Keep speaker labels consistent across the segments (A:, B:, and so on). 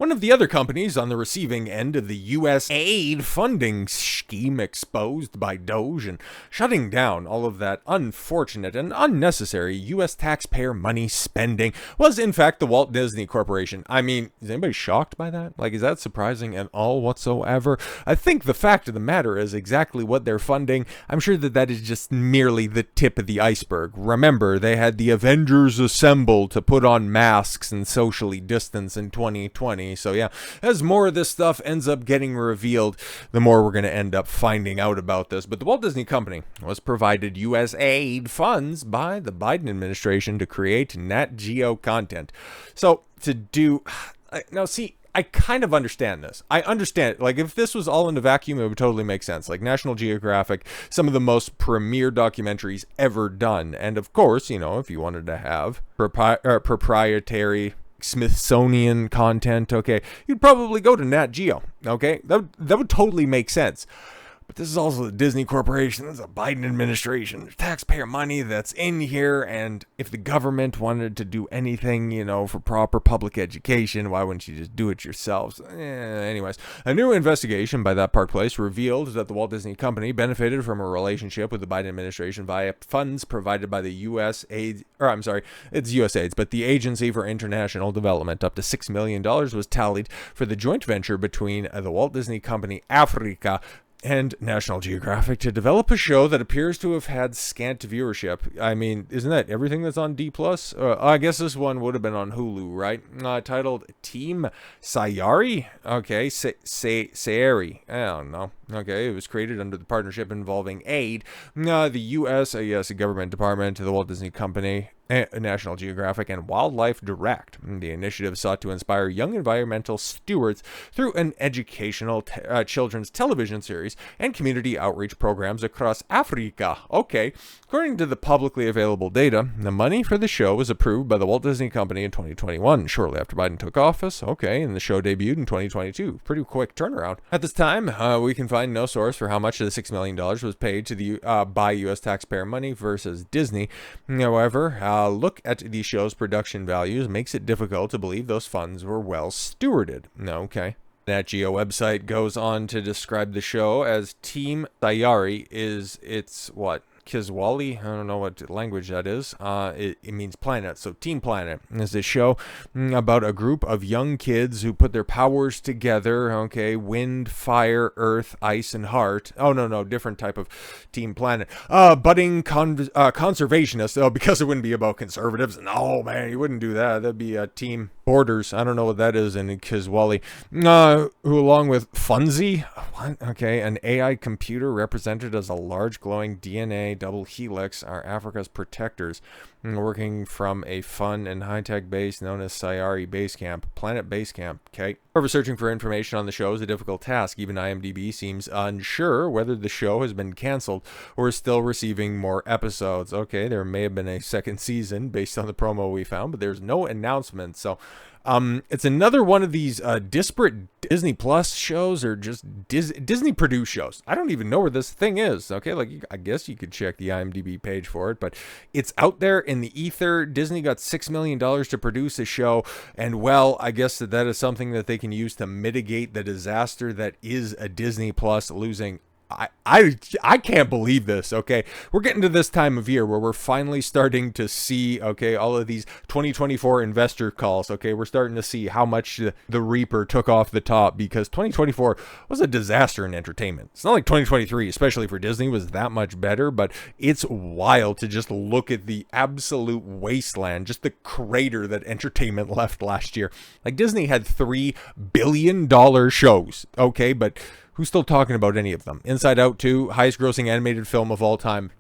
A: One of the other companies on the receiving end of the USAID funding scheme exposed by Doge and shutting down all of that unfortunate and unnecessary US taxpayer money spending was in fact the Walt Disney Corporation. I mean, is anybody shocked by that? Like, is that surprising at all whatsoever? I think the fact of the matter is exactly what they're funding. I'm sure that is just merely the tip of the iceberg. Remember, they had the Avengers assemble to put on masks and socially distance in 2020. So yeah, as more of this stuff ends up getting revealed, the more we're going to end up finding out about this. But the Walt Disney Company was provided USAID funds by the Biden administration to create Nat Geo content. So to do... Now see, I kind of understand this. I understand it. Like, if this was all in a vacuum, it would totally make sense. Like National Geographic, some of the most premier documentaries ever done. And of course, you know, if you wanted to have proprietary Smithsonian content, okay, you'd probably go to Nat Geo, okay? That would totally make sense. But this is also the Disney Corporation. This is a Biden administration. There's taxpayer money that's in here, and if the government wanted to do anything, you know, for proper public education, why wouldn't you just do it yourselves? Anyways, a new investigation by that Park Place revealed that the Walt Disney Company benefited from a relationship with the Biden administration via funds provided by the USAID, or I'm sorry, it's USAID, but the Agency for International Development. Up to $6 million was tallied for the joint venture between the Walt Disney Company Africa and National Geographic to develop a show that appears to have had scant viewership. I mean, isn't that everything that's on D+? I guess this one would have been on Hulu, right? Titled Team Sayari? Okay, Sayari. I don't know. Okay, it was created under the partnership involving AID, the U.S., yes, government department, the Walt Disney Company, National Geographic, and Wildlife Direct. The initiative sought to inspire young environmental stewards through an educational children's television series and community outreach programs across Africa. Okay, according to the publicly available data, the money for the show was approved by the Walt Disney Company in 2021, shortly after Biden took office. Okay, and the show debuted in 2022. Pretty quick turnaround. At this time, we can find no source for how much of the $6 million was paid to the by U.S. taxpayer money versus Disney. However, look at the show's production values makes it difficult to believe those funds were well stewarded. Okay. Nat Geo website goes on to describe the show as Team Sayari it's what? Kiswahili, I don't know what language that is. It means planet. So Team Planet is a show about a group of young kids who put their powers together. Okay, wind, fire, earth, ice, and heart. Oh no, different type of Team Planet. Budding conservationists. Oh, because it wouldn't be about conservatives. No, man, you wouldn't do that. That'd be Team Borders. I don't know what that is in Kiswahili. Who, along with Funzi, what? Okay, an AI computer represented as a large glowing DNA double helix, are Africa's protectors, working from a fun and high-tech base known as Sayari Base Camp, Planet Base Camp. Okay. However, searching for information on the show is a difficult task. Even IMDb seems unsure whether the show has been canceled or is still receiving more episodes. Okay, there may have been a second season based on the promo we found, but there's no announcement. So it's another one of these disparate Disney Plus shows, or just Disney produced shows. I don't even know where this thing is. Okay, like I guess you could check the IMDb page for it, but it's out there in the ether. Disney got $6 million to produce a show, and well, I guess that is something that they can use to mitigate the disaster that is a Disney Plus losing. I can't believe this. Okay, we're getting to this time of year where we're finally starting to see, okay, all of these 2024 investor calls. Okay, we're starting to see how much the Reaper took off the top, because 2024 was a disaster in entertainment. It's not like 2023, especially for Disney, was that much better, but it's wild to just look at the absolute wasteland, just the crater that entertainment left last year. Like, Disney had $3 billion shows, okay, but who's still talking about any of them? Inside Out 2, highest grossing animated film of all time,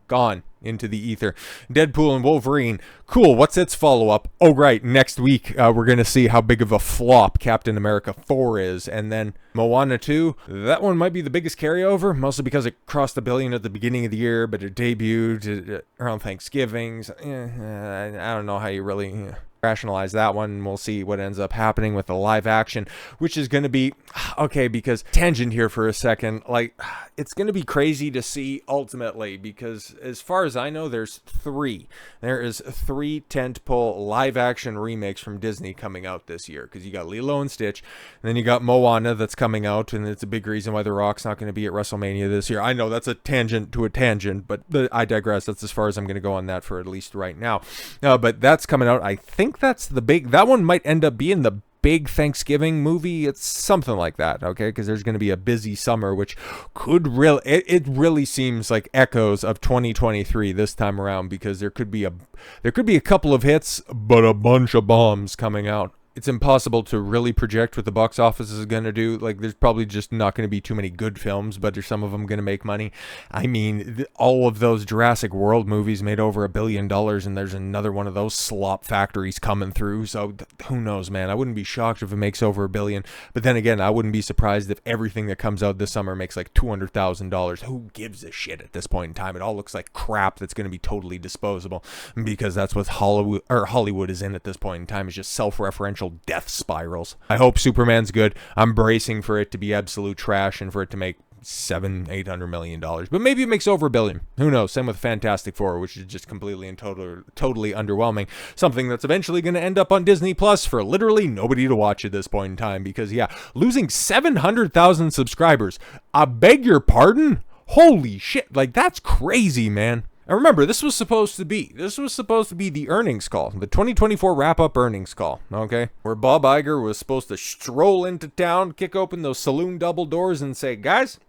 A: gone into the ether. Deadpool and Wolverine, cool, what's its follow-up? Oh right, next week we're going to see how big of a flop Captain America 4 is. And then Moana 2, that one might be the biggest carryover, mostly because it crossed $1 billion at the beginning of the year, but it debuted around Thanksgiving. So, I don't know how you really rationalize that one. We'll see what ends up happening with the live action, which is going to be okay, because tangent here for a second, like, it's going to be crazy to see ultimately, because as far as as I know, there's 3. There is 3 tentpole live-action remakes from Disney coming out this year, because you got Lilo and Stitch, and then you got Moana that's coming out, and it's a big reason why The Rock's not going to be at WrestleMania this year. I know that's a tangent to a tangent, but I digress. That's as far as I'm going to go on that for at least right now. But that's coming out. I think that's the big... That one might end up being the big Thanksgiving movie. It's something like that, okay? Because there's going to be a busy summer, which could really... It really seems like echoes of 2023 this time around, because there could be a couple of hits, but a bunch of bombs coming out. It's impossible to really project what the box office is going to do. Like, there's probably just not going to be too many good films, but are some of them going to make money? I mean, all of those Jurassic World movies made over $1 billion, and there's another one of those slop factories coming through, so who knows, man? I wouldn't be shocked if it makes over $1 billion, but then again, I wouldn't be surprised if everything that comes out this summer makes like $200,000. Who gives a shit at this point in time? It all looks like crap that's going to be totally disposable, because that's what Hollywood is in at this point in time, is just self-referential death spirals. I hope Superman's good. I'm bracing for it to be absolute trash and for it to make $700-800 million, but maybe it makes over $1 billion. Who knows? Same with Fantastic Four, which is just completely and totally underwhelming. Something that's eventually going to end up on Disney Plus for literally nobody to watch at this point in time, because losing 700,000 subscribers. I beg your pardon? Holy shit! Like, that's crazy, man. And remember, this was supposed to be the earnings call, the 2024 wrap-up earnings call, okay? Where Bob Iger was supposed to stroll into town, kick open those saloon double doors, and say, guys,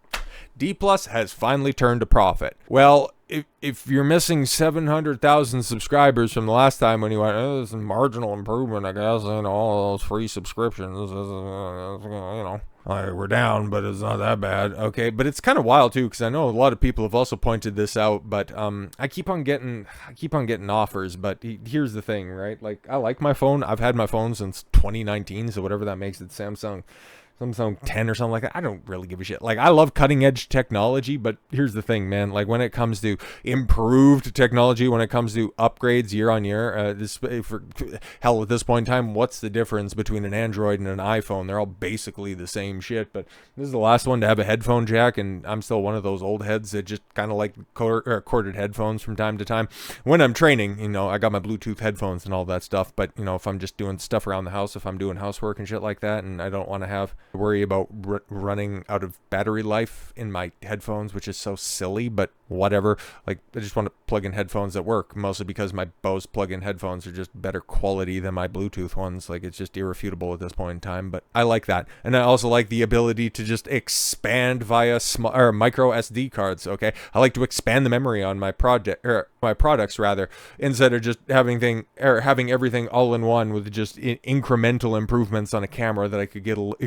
A: D+ has finally turned a profit. Well, if you're missing 700,000 subscribers from the last time when you went, this is a marginal improvement, I guess, all those free subscriptions, we're down, but it's not that bad. Okay, but it's kind of wild too, because I know a lot of people have also pointed this out. But I keep on getting offers. But here's the thing, right? Like, I like my phone. I've had my phone since 2019, so whatever that makes it, Samsung 10 or something like that. I don't really give a shit. Like, I love cutting edge technology, but here's the thing, man. Like, when it comes to improved technology, when it comes to upgrades year on year, at this point in time, what's the difference between an Android and an iPhone? They're all basically the same shit. But this is the last one to have a headphone jack, and I'm still one of those old heads that just kind of like corded headphones from time to time. When I'm training, I got my Bluetooth headphones and all that stuff. But if I'm just doing stuff around the house, if I'm doing housework and shit like that, and I don't want to worry about running out of battery life in my headphones, which is so silly, but whatever. Like, I just want to plug in headphones that work, mostly because my Bose plug-in headphones are just better quality than my Bluetooth ones. Like, it's just irrefutable at this point in time, but I like that. And I also like the ability to just expand via micro SD cards, okay? I like to expand the memory on my products rather, instead of just having everything all in one with just incremental improvements on a camera that I could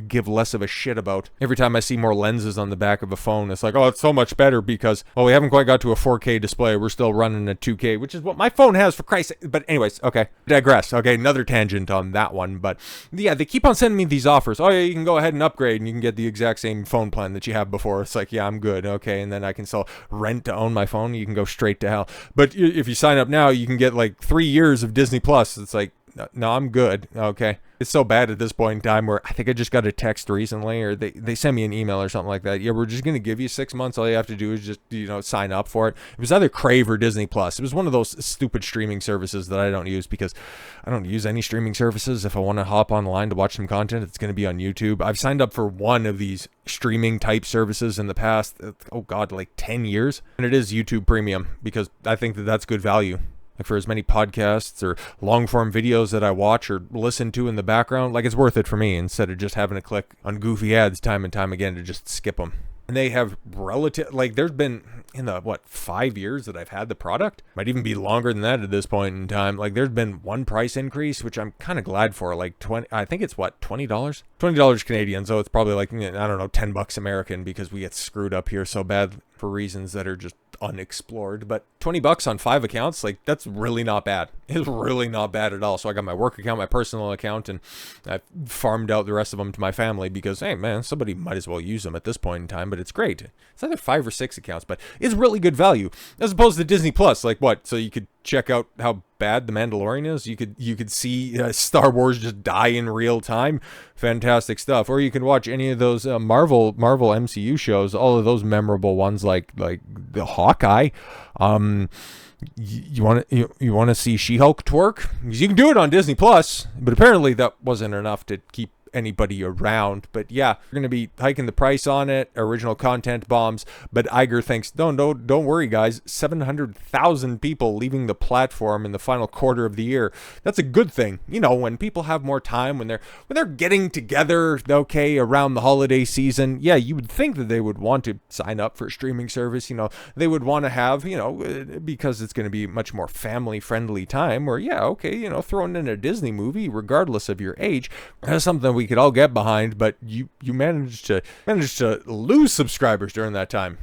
A: give less of a shit about. Every time I see more lenses on the back of a phone, it's like, oh, it's so much better because, well, we haven't quite got to a 4K display. We're still running a 2K, which is what my phone has, for Christ's sake. But anyways, okay, digress. Okay, another tangent on that one. But yeah, they keep on sending me these offers. Oh yeah, you can go ahead and upgrade and you can get the exact same phone plan that you have before. It's like, yeah, I'm good. Okay, and then I can still rent to own my phone. You can go straight to hell. But if you sign up now, you can get like 3 years of Disney Plus. It's like, no, I'm good. Okay. It's so bad at this point in time where I think I just got a text recently, or they sent me an email or something like that. Yeah, we're just going to give you 6 months. All you have to do is just, sign up for it. It was either Crave or Disney Plus. It was one of those stupid streaming services that I don't use, because I don't use any streaming services. If I want to hop online to watch some content, it's going to be on YouTube. I've signed up for one of these streaming type services in the past, like 10 years. And it is YouTube Premium, because I think that that's good value. Like, for as many podcasts or long-form videos that I watch or listen to in the background, like, it's worth it for me, instead of just having to click on goofy ads time and time again to just skip them. And they have there's been, in the, 5 years that I've had the product? Might even be longer than that at this point in time. Like, there's been one price increase, which I'm kind of glad for. Like, I think it's $20? $20 Canadian, so it's probably like, I don't know, $10 American, because we get screwed up here so bad for reasons that are just unexplored. But $20 on 5 accounts, like, that's really not bad. It's really not bad at all. So I got my work account, my personal account, and I farmed out the rest of them to my family, because, hey man, somebody might as well use them at this point in time. But it's great. It's either 5 or 6 accounts, but it's really good value, as opposed to Disney Plus. Like, what? So you could check out how bad The Mandalorian is. You could see Star Wars just die in real time. Fantastic stuff. Or you can watch any of those Marvel MCU shows, all of those memorable ones like the Hawkeye. You want to see She-Hulk twerk? You can do it on Disney Plus, but apparently that wasn't enough to keep anybody around. But yeah, we're going to be hiking the price on it. Original content bombs. But Iger thinks, don't worry, guys. 700,000 people leaving the platform in the final quarter of the year. That's a good thing. You know, when people have more time, when they're getting together, okay, around the holiday season, yeah, you would think that they would want to sign up for a streaming service. You know, they would want to have, you know, because it's going to be much more family-friendly time where, yeah, okay, you know, throwing in a Disney movie, regardless of your age, that's something we could all get behind, but you managed to lose subscribers during that time.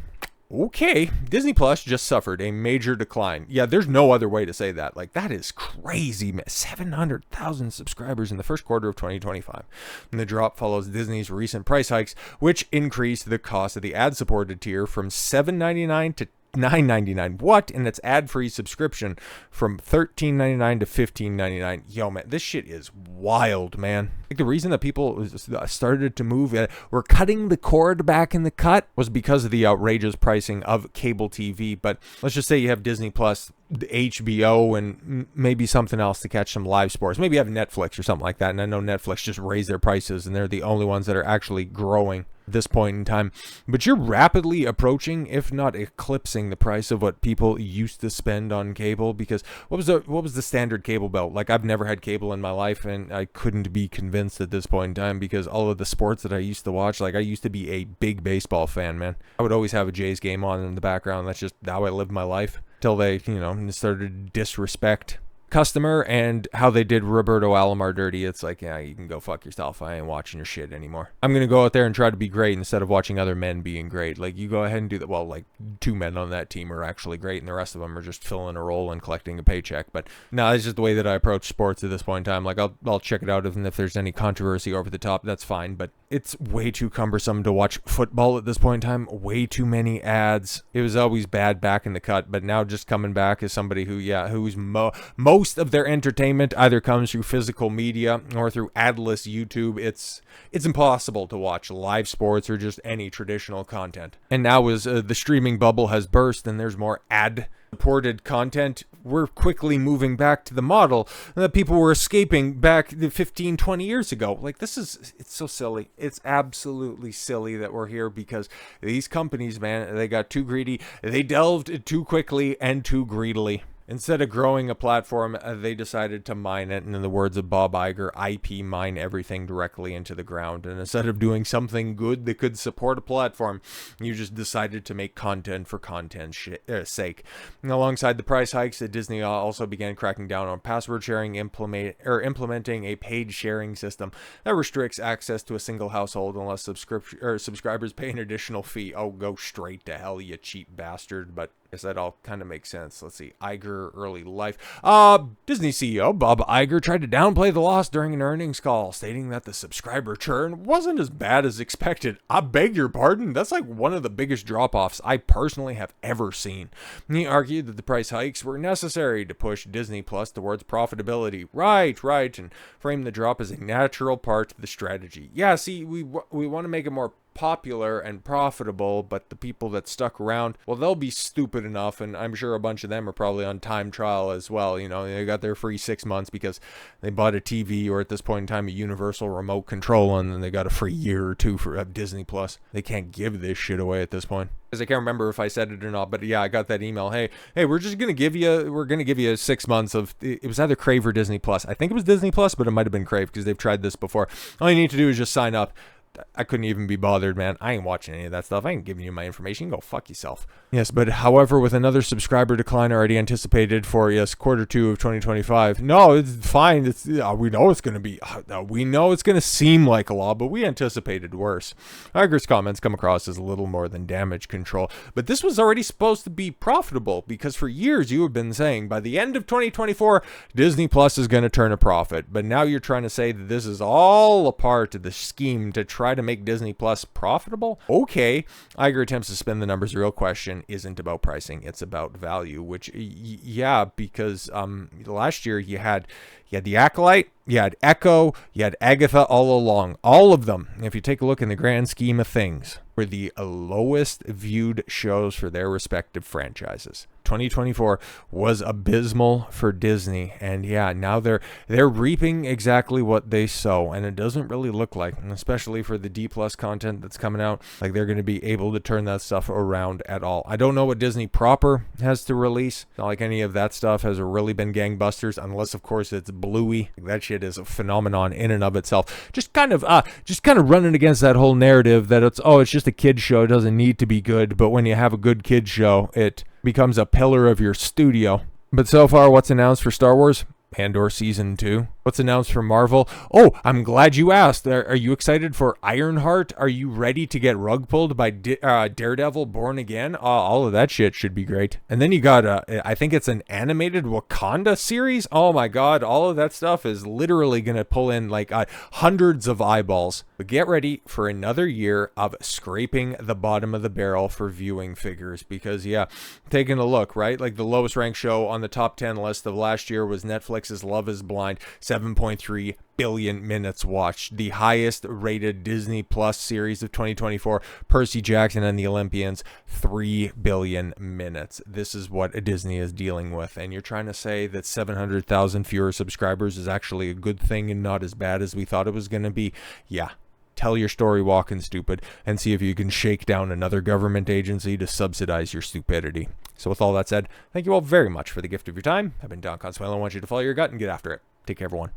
A: Okay, Disney Plus just suffered a major decline. Yeah, there's no other way to say that. Like, that is crazy, man. 700,000 subscribers in the first quarter of 2025. And the drop follows Disney's recent price hikes, which increased the cost of the ad-supported tier from $7.99 to $9.99. What? And its ad-free subscription from $13.99 to $15.99. Yo, man, this shit is wild, man. Like, the reason that people started to move, were cutting the cord back in the cut, was because of the outrageous pricing of cable TV. But let's just say you have Disney Plus, HBO, and maybe something else to catch some live sports. Maybe you have Netflix or something like that. And I know Netflix just raised their prices, and they're the only ones that are actually growing at this point in time. But you're rapidly approaching, if not eclipsing, the price of what people used to spend on cable. Because what was the standard cable bill? Like, I've never had cable in my life, and I couldn't be convinced at this point in time, because all of the sports that I used to watch, like, I used to be a big baseball fan, man. I would always have a Jays game on in the background. That's just how I lived my life till they, you know, started to disrespect customer and how they did Roberto Alomar dirty. It's like, yeah, you can go fuck yourself. I ain't watching your shit anymore. I'm gonna go out there and try to be great instead of watching other men being great. Like, you go ahead and do that. Well, like, 2 men on that team are actually great, and the rest of them are just filling a role and collecting a paycheck. But no, it's just the way that I approach sports at this point in time. Like, I'll check it out, and if there's any controversy over the top, that's fine. But it's way too cumbersome to watch football at this point in time. Way too many ads. It was always bad back in the cut, but now just coming back as somebody who's most of their entertainment either comes through physical media or through adless YouTube. It's impossible to watch live sports or just any traditional content. And now as the streaming bubble has burst and there's more ad-supported content, we're quickly moving back to the model that people were escaping back 15, 20 years ago. Like, it's so silly. It's absolutely silly that we're here because these companies, man, they got too greedy. They delved too quickly and too greedily. Instead of growing a platform, they decided to mine it, and in the words of Bob Iger, IP mine everything directly into the ground. And instead of doing something good that could support a platform, you just decided to make content for content's sake. And alongside the price hikes, Disney also began cracking down on password sharing, implementing a paid sharing system that restricts access to a single household unless subscribers pay an additional fee. Oh, go straight to hell, you cheap bastard. But I guess that all kind of makes sense. Let's see. Iger, early life. Disney CEO Bob Iger tried to downplay the loss during an earnings call, stating that the subscriber churn wasn't as bad as expected. I beg your pardon? That's like one of the biggest drop-offs I personally have ever seen. He argued that the price hikes were necessary to push Disney Plus towards profitability. Right, and framed the drop as a natural part of the strategy. Yeah, see, we want to make it more popular and profitable, but the people that stuck around, well, they'll be stupid enough, and I'm sure a bunch of them are probably on time trial as well. You know, they got their free 6 months because they bought a TV, or at this point in time, a universal remote control, and then they got a free year or two for Disney Plus. They can't give this shit away at this point. Because I can't remember if I said it or not, but yeah, I got that email. Hey, we're gonna give you 6 months of, it was either Crave or Disney Plus. I think it was Disney Plus, but it might have been Crave because they've tried this before. All you need to do is just sign up. I couldn't even be bothered, man. I ain't watching any of that stuff. I ain't giving you my information. Go fuck yourself. Yes, but however, with another subscriber decline already anticipated for, quarter 2 of 2025. No, it's fine. We know it's going to be, we know it's going to seem like a lot, but we anticipated worse. Iger's comments come across as a little more than damage control, but this was already supposed to be profitable because for years you have been saying by the end of 2024, Disney Plus is going to turn a profit. But now you're trying to say that this is all a part of the scheme to try try to make Disney Plus profitable? Okay. Iger attempts to spin the numbers. The real question isn't about pricing. It's about value, which, yeah, because last year you had the Acolyte, you had Echo, you had Agatha all along. All of them, if you take a look in the grand scheme of things, were the lowest viewed shows for their respective franchises. 2024 was abysmal for Disney, and yeah, now they're reaping exactly what they sow, and it doesn't really look like, especially for the D plus content that's coming out, like they're going to be able to turn that stuff around at all. I don't know what Disney proper has to release. Not like any of that stuff has really been gangbusters, unless of course it's Bluey. That shit is a phenomenon in and of itself. Just kind of running against that whole narrative that it's just a kid show, it doesn't need to be good, but when you have a good kid show, it becomes a pillar of your studio. But so far, what's announced for Star Wars? Andor Season 2. What's announced for Marvel? Oh, I'm glad you asked. Are you excited for Ironheart? Are you ready to get rug pulled by Daredevil Born Again? All of that shit should be great. And then you got, I think it's an animated Wakanda series. Oh my god, all of that stuff is literally going to pull in like hundreds of eyeballs. But get ready for another year of scraping the bottom of the barrel for viewing figures. Because yeah, taking a look, right? Like the lowest ranked show on the top 10 list of last year was Netflix's Love is Blind. 7.3 billion minutes watched. The highest rated Disney Plus series of 2024, Percy Jackson and the Olympians, 3 billion minutes. This is what Disney is dealing with. And you're trying to say that 700,000 fewer subscribers is actually a good thing and not as bad as we thought it was going to be? Yeah. Tell your story walking stupid and see if you can shake down another government agency to subsidize your stupidity. So with all that said, thank you all very much for the gift of your time. I've been Don Consuelo. I want you to follow your gut and get after it. Take care, everyone.